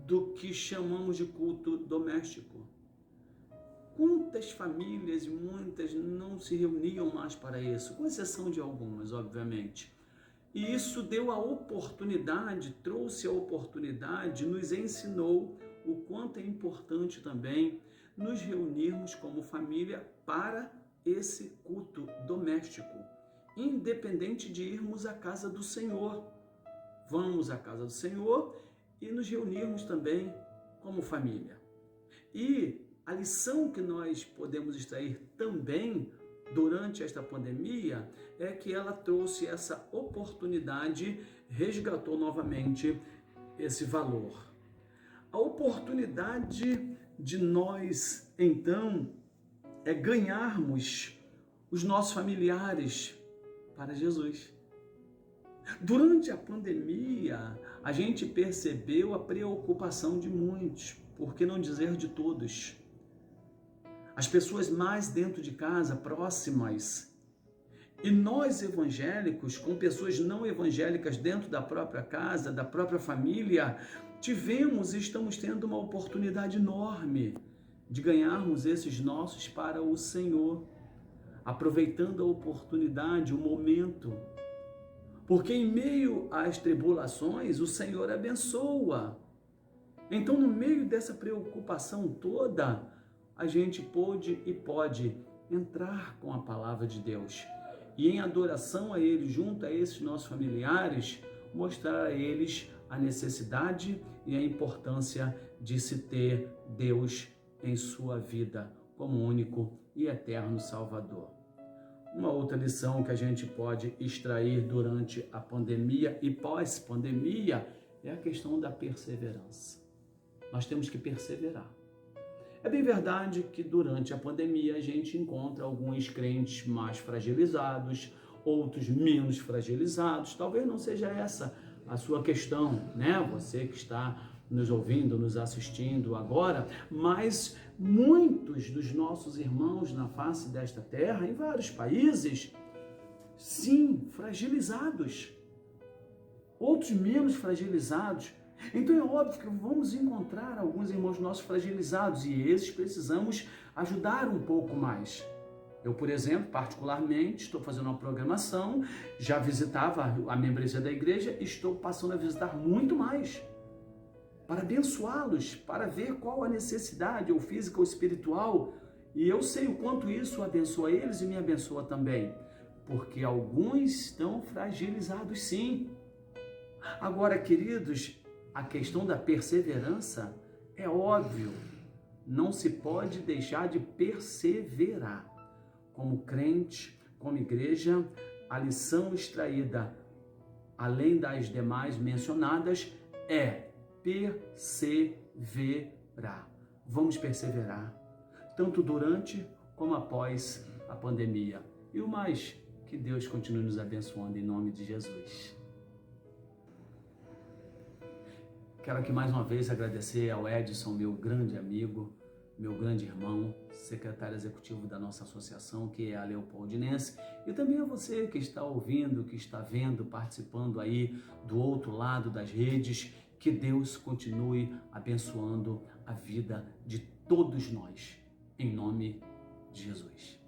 do que chamamos de culto doméstico. Quantas famílias, muitas, não se reuniam mais para isso, com exceção de algumas, obviamente. E isso deu a oportunidade, trouxe a oportunidade, nos ensinou o quanto é importante também nos reunirmos como família para esse culto doméstico, independente de irmos à casa do Senhor. Vamos à casa do Senhor e nos reunirmos também como família. E a lição que nós podemos extrair também durante esta pandemia é que ela trouxe essa oportunidade, resgatou novamente esse valor. A oportunidade de nós, então, é ganharmos os nossos familiares para Jesus. Durante a pandemia, a gente percebeu a preocupação de muitos, por que não dizer de todos. As pessoas mais dentro de casa, próximas. E nós evangélicos, com pessoas não evangélicas dentro da própria casa, da própria família, tivemos e estamos tendo uma oportunidade enorme de ganharmos esses nossos para o Senhor, aproveitando a oportunidade, o momento. Porque em meio às tribulações, o Senhor abençoa. Então, no meio dessa preocupação toda, a gente pôde e pode entrar com a palavra de Deus e em adoração a Ele, junto a esses nossos familiares, mostrar a eles a necessidade e a importância de se ter Deus em sua vida como único e eterno Salvador. Uma outra lição que a gente pode extrair durante a pandemia e pós-pandemia é a questão da perseverança. Nós temos que perseverar. É bem verdade que durante a pandemia a gente encontra alguns crentes mais fragilizados, outros menos fragilizados. Talvez não seja essa a sua questão, né? Você que está nos ouvindo, nos assistindo agora, mas muitos dos nossos irmãos na face desta terra, em vários países, sim, fragilizados. Outros menos fragilizados. Então é óbvio que vamos encontrar alguns irmãos nossos fragilizados e esses precisamos ajudar um pouco mais. Eu, por exemplo, particularmente, estou fazendo uma programação, já visitava a membresia da igreja e estou passando a visitar muito mais para abençoá-los, para ver qual a necessidade, ou física ou espiritual. E eu sei o quanto isso abençoa eles e me abençoa também, porque alguns estão fragilizados sim. Agora, queridos, a questão da perseverança é óbvio, não se pode deixar de perseverar. Como crente, como igreja, a lição extraída, além das demais mencionadas, é perseverar. Vamos perseverar, tanto durante como após a pandemia. E o mais, que Deus continue nos abençoando em nome de Jesus. Quero aqui mais uma vez agradecer ao Edson, meu grande amigo, meu grande irmão, secretário executivo da nossa associação, que é a Leopoldinense, e também a você que está ouvindo, que está vendo, participando aí do outro lado das redes. Que Deus continue abençoando a vida de todos nós, em nome de Jesus.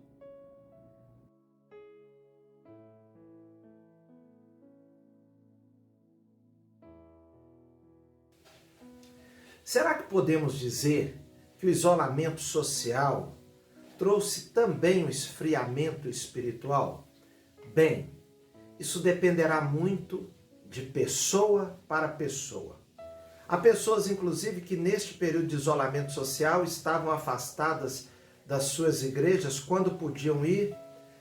Será que podemos dizer que o isolamento social trouxe também um esfriamento espiritual? Bem, isso dependerá muito de pessoa para pessoa. Há pessoas, inclusive, que neste período de isolamento social estavam afastadas das suas igrejas quando podiam ir,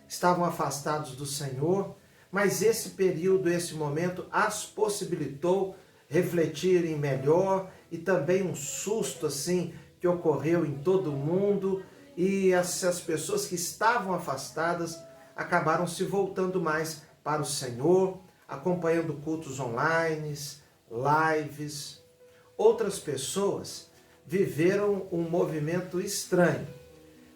estavam afastados do Senhor, mas esse período, esse momento, as possibilitou refletirem melhor, e também um susto assim que ocorreu em todo o mundo, e essas pessoas que estavam afastadas acabaram se voltando mais para o Senhor, acompanhando cultos online, lives. Outras pessoas viveram um movimento estranho.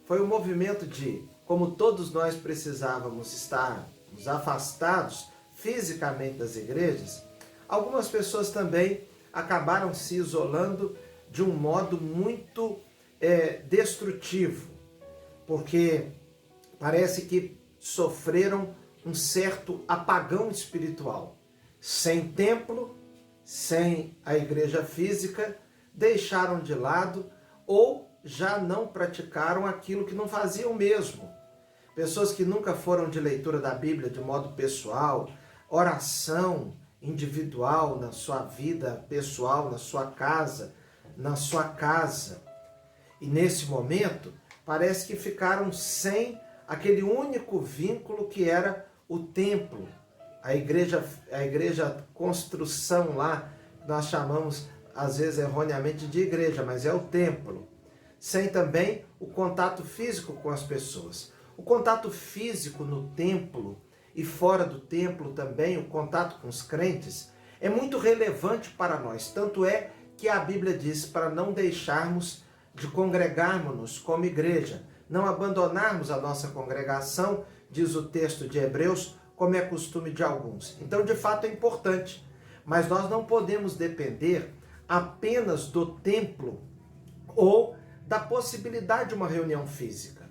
Foi um movimento de, como todos nós precisávamos estar afastados fisicamente das igrejas, algumas pessoas também acabaram se isolando de um modo muito destrutivo, porque parece que sofreram um certo apagão espiritual. Sem templo, sem a igreja física, deixaram de lado ou já não praticaram aquilo que não faziam mesmo. Pessoas que nunca foram de leitura da Bíblia de modo pessoal, oração individual na sua vida pessoal, na sua casa. E nesse momento, parece que ficaram sem aquele único vínculo que era o templo, a igreja construção lá, nós chamamos às vezes erroneamente de igreja, mas é o templo. Sem também o contato físico com as pessoas. O contato físico no templo e fora do templo também, o contato com os crentes, é muito relevante para nós. Tanto é que a Bíblia diz para não deixarmos de congregarmos-nos como igreja, não abandonarmos a nossa congregação, diz o texto de Hebreus, como é costume de alguns. Então, de fato, é importante, mas nós não podemos depender apenas do templo ou da possibilidade de uma reunião física.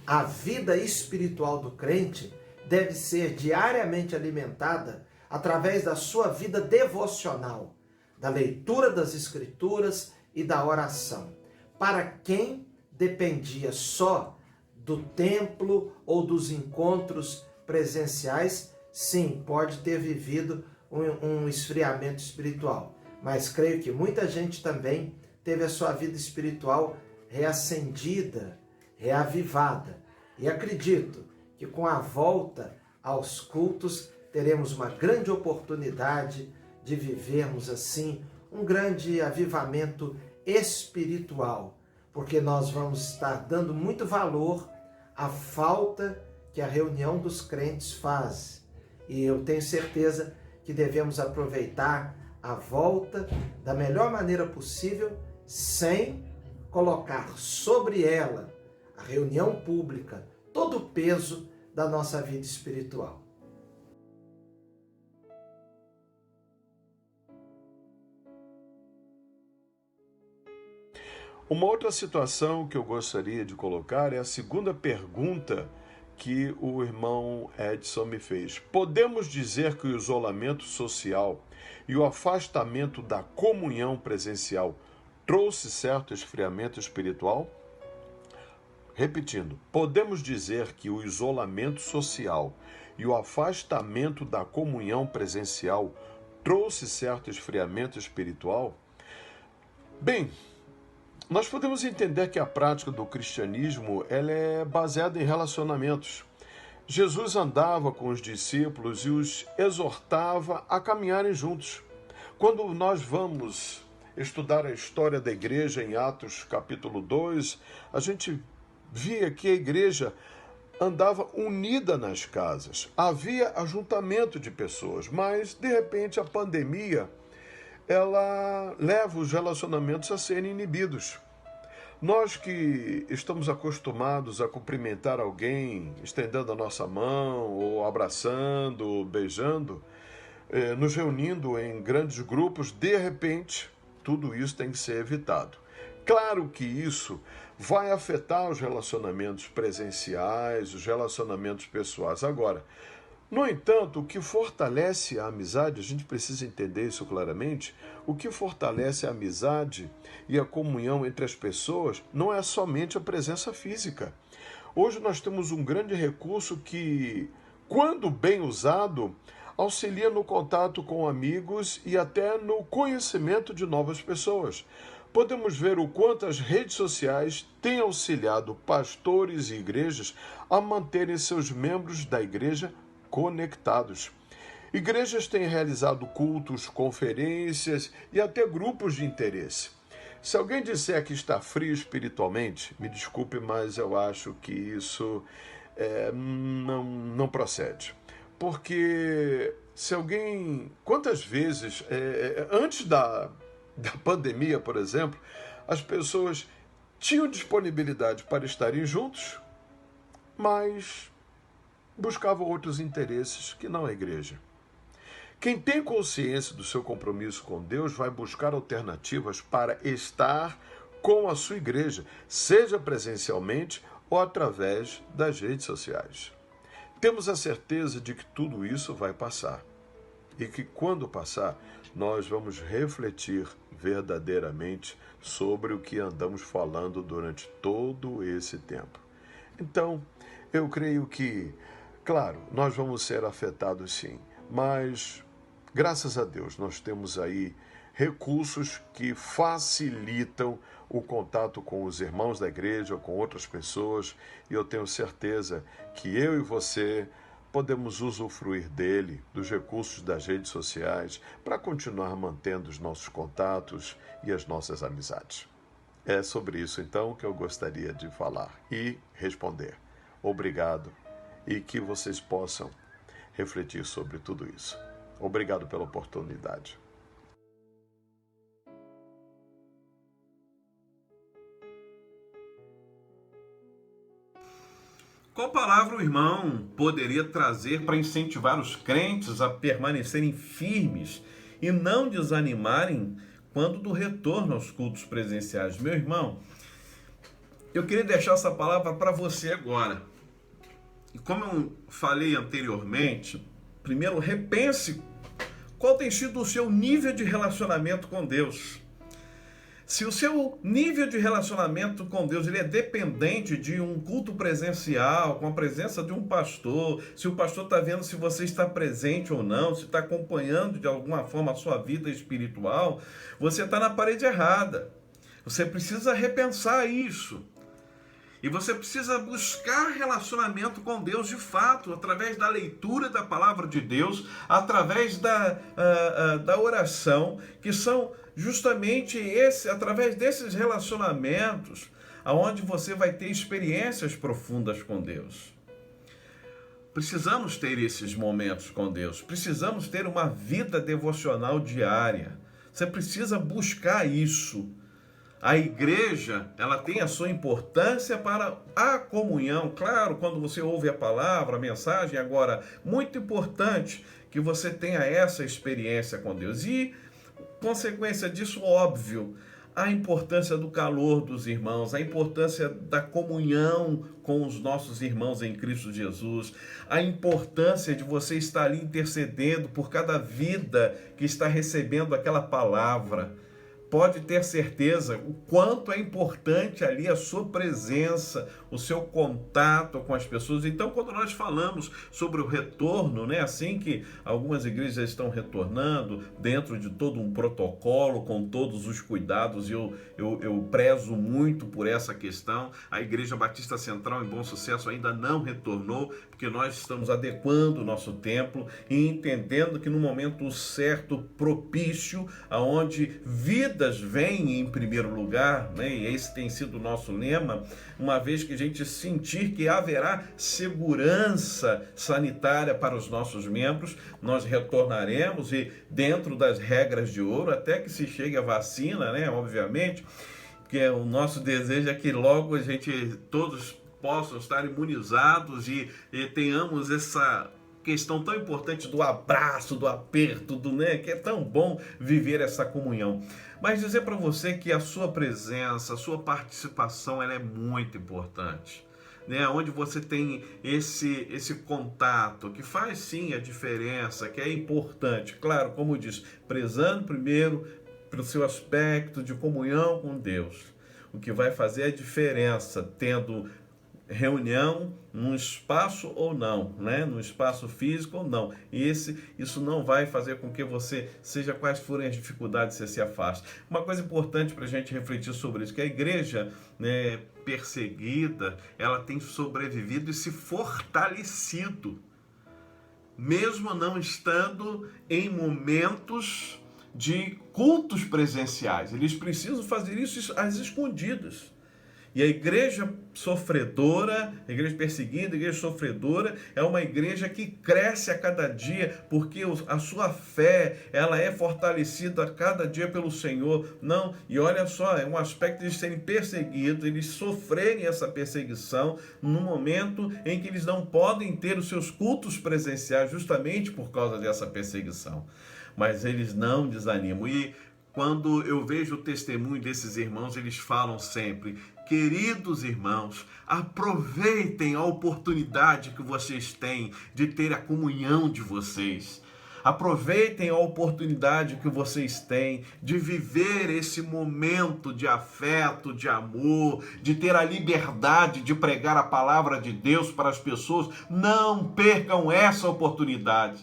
A vida espiritual do crente deve ser diariamente alimentada através da sua vida devocional, da leitura das Escrituras e da oração. Para quem dependia só do templo ou dos encontros presenciais, sim, pode ter vivido um esfriamento espiritual. Mas creio que muita gente também teve a sua vida espiritual reacendida, reavivada. E acredito que com a volta aos cultos teremos uma grande oportunidade de vivermos assim um grande avivamento espiritual, porque nós vamos estar dando muito valor à falta que a reunião dos crentes faz. E eu tenho certeza que devemos aproveitar a volta da melhor maneira possível, sem colocar sobre ela, a reunião pública, todo o peso da nossa vida espiritual. Uma outra situação que eu gostaria de colocar é a segunda pergunta que o irmão Edson me fez. Podemos dizer que o isolamento social e o afastamento da comunhão presencial trouxe certo esfriamento espiritual? Repetindo, podemos dizer que o isolamento social e o afastamento da comunhão presencial trouxe certo esfriamento espiritual? Bem, nós podemos entender que a prática do cristianismo ela é baseada em relacionamentos. Jesus andava com os discípulos e os exortava a caminharem juntos. Quando nós vamos estudar a história da igreja em Atos capítulo 2, a gente via que a igreja andava unida nas casas. Havia ajuntamento de pessoas, mas de repente a pandemia ela leva os relacionamentos a serem inibidos. Nós que estamos acostumados a cumprimentar alguém, estendendo a nossa mão, ou abraçando, ou beijando, nos reunindo em grandes grupos, de repente, tudo isso tem que ser evitado. Claro que isso vai afetar os relacionamentos presenciais, os relacionamentos pessoais. Agora, no entanto, o que fortalece a amizade, a gente precisa entender isso claramente, o que fortalece a amizade e a comunhão entre as pessoas não é somente a presença física. Hoje nós temos um grande recurso que, quando bem usado, auxilia no contato com amigos e até no conhecimento de novas pessoas. Podemos ver o quanto as redes sociais têm auxiliado pastores e igrejas a manterem seus membros da igreja conectados. Igrejas têm realizado cultos, conferências e até grupos de interesse. Se alguém disser que está frio espiritualmente, me desculpe, mas eu acho que isso não procede. Porque se alguém... Quantas vezes, antes da pandemia, por exemplo, as pessoas tinham disponibilidade para estarem juntos, mas buscavam outros interesses que não a igreja. Quem tem consciência do seu compromisso com Deus vai buscar alternativas para estar com a sua igreja, seja presencialmente ou através das redes sociais. Temos a certeza de que tudo isso vai passar e que quando passar, nós vamos refletir verdadeiramente sobre o que andamos falando durante todo esse tempo. Então, eu creio que, claro, nós vamos ser afetados sim, mas graças a Deus nós temos aí recursos que facilitam o contato com os irmãos da igreja, com outras pessoas, e eu tenho certeza que eu e você podemos usufruir dele, dos recursos das redes sociais, para continuar mantendo os nossos contatos e as nossas amizades. É sobre isso, então, que eu gostaria de falar e responder. Obrigado e que vocês possam refletir sobre tudo isso. Obrigado pela oportunidade. Qual palavra o irmão poderia trazer para incentivar os crentes a permanecerem firmes e não desanimarem quando do retorno aos cultos presenciais? Meu irmão, eu queria deixar essa palavra para você agora. E como eu falei anteriormente, primeiro repense qual tem sido o seu nível de relacionamento com Deus. Se o seu nível de relacionamento com Deus ele é dependente de um culto presencial, com a presença de um pastor, se o pastor está vendo se você está presente ou não, se está acompanhando de alguma forma a sua vida espiritual, você está na parede errada. Você precisa repensar isso. E você precisa buscar relacionamento com Deus de fato, através da leitura da palavra de Deus, através da oração, que são justamente através desses relacionamentos, aonde você vai ter experiências profundas com Deus. Precisamos ter esses momentos com Deus, precisamos ter uma vida devocional diária. Você precisa buscar isso. A igreja, ela tem a sua importância para a comunhão. Claro, quando você ouve a palavra, a mensagem, agora, muito importante que você tenha essa experiência com Deus. E, consequência disso, óbvio, a importância do calor dos irmãos, a importância da comunhão com os nossos irmãos em Cristo Jesus, a importância de você estar ali intercedendo por cada vida que está recebendo aquela palavra. Pode ter certeza o quanto é importante ali a sua presença, o seu contato com as pessoas. Então, quando nós falamos sobre o retorno, né, assim que algumas igrejas estão retornando dentro de todo um protocolo, com todos os cuidados, e eu prezo muito por essa questão. A Igreja Batista Central em Bom Sucesso ainda não retornou, porque nós estamos adequando o nosso templo e entendendo que no momento certo, propício, aonde vida vidas vêm em primeiro lugar, né? E esse tem sido o nosso lema, uma vez que a gente sentir que haverá segurança sanitária para os nossos membros, nós retornaremos e dentro das regras de ouro, até que se chegue a vacina, né? Obviamente, porque o nosso desejo é que logo a gente, todos possam estar imunizados e tenhamos essa questão tão importante do abraço, do aperto, né, que é tão bom viver essa comunhão. Mas dizer para você que a sua presença, a sua participação, ela é muito importante, né? Onde você tem esse contato, que faz sim a diferença, que é importante, claro, como diz, prezando primeiro pelo seu aspecto de comunhão com Deus. O que vai fazer a diferença, tendo reunião num espaço ou não, né? No espaço físico ou não. E isso não vai fazer com que você, seja quais forem as dificuldades, você se afaste. Uma coisa importante para a gente refletir sobre isso, que a igreja, né, perseguida, ela tem sobrevivido e se fortalecido, mesmo não estando em momentos de cultos presenciais. Eles precisam fazer isso às escondidas. E a igreja sofredora, a igreja perseguida, a igreja sofredora, é uma igreja que cresce a cada dia, porque a sua fé, ela é fortalecida a cada dia pelo Senhor. Não, e olha só, é um aspecto de serem perseguidos, eles sofrerem essa perseguição no momento em que eles não podem ter os seus cultos presenciais, justamente por causa dessa perseguição. Mas eles não desanimam. E quando eu vejo o testemunho desses irmãos, eles falam sempre: queridos irmãos, aproveitem a oportunidade que vocês têm de ter a comunhão de vocês. Aproveitem a oportunidade que vocês têm de viver esse momento de afeto, de amor, de ter a liberdade de pregar a palavra de Deus para as pessoas. Não percam essa oportunidade.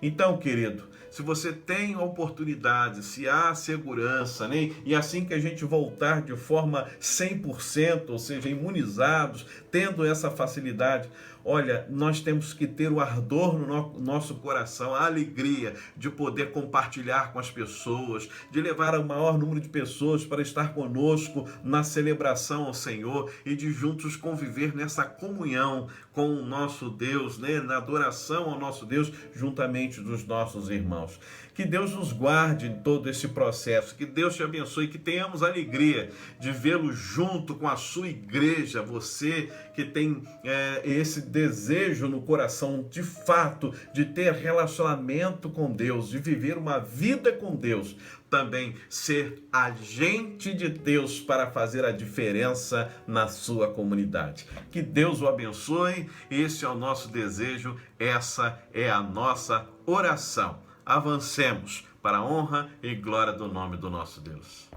Então, querido, se você tem a oportunidade, se há segurança, né? E assim que a gente voltar de forma 100%, ou seja, imunizados, tendo essa facilidade, olha, nós temos que ter o ardor no nosso coração, a alegria de poder compartilhar com as pessoas, de levar o maior número de pessoas para estar conosco na celebração ao Senhor e de juntos conviver nessa comunhão com o nosso Deus, né? Na adoração ao nosso Deus, juntamente dos nossos irmãos. Que Deus nos guarde em todo esse processo, que Deus te abençoe, que tenhamos a alegria de vê-lo junto com a sua igreja, você que tem esse desejo no coração, de fato, de ter relacionamento com Deus, de viver uma vida com Deus, também ser agente de Deus para fazer a diferença na sua comunidade. Que Deus o abençoe, esse é o nosso desejo, essa é a nossa oração. Avancemos para a honra e glória do nome do nosso Deus.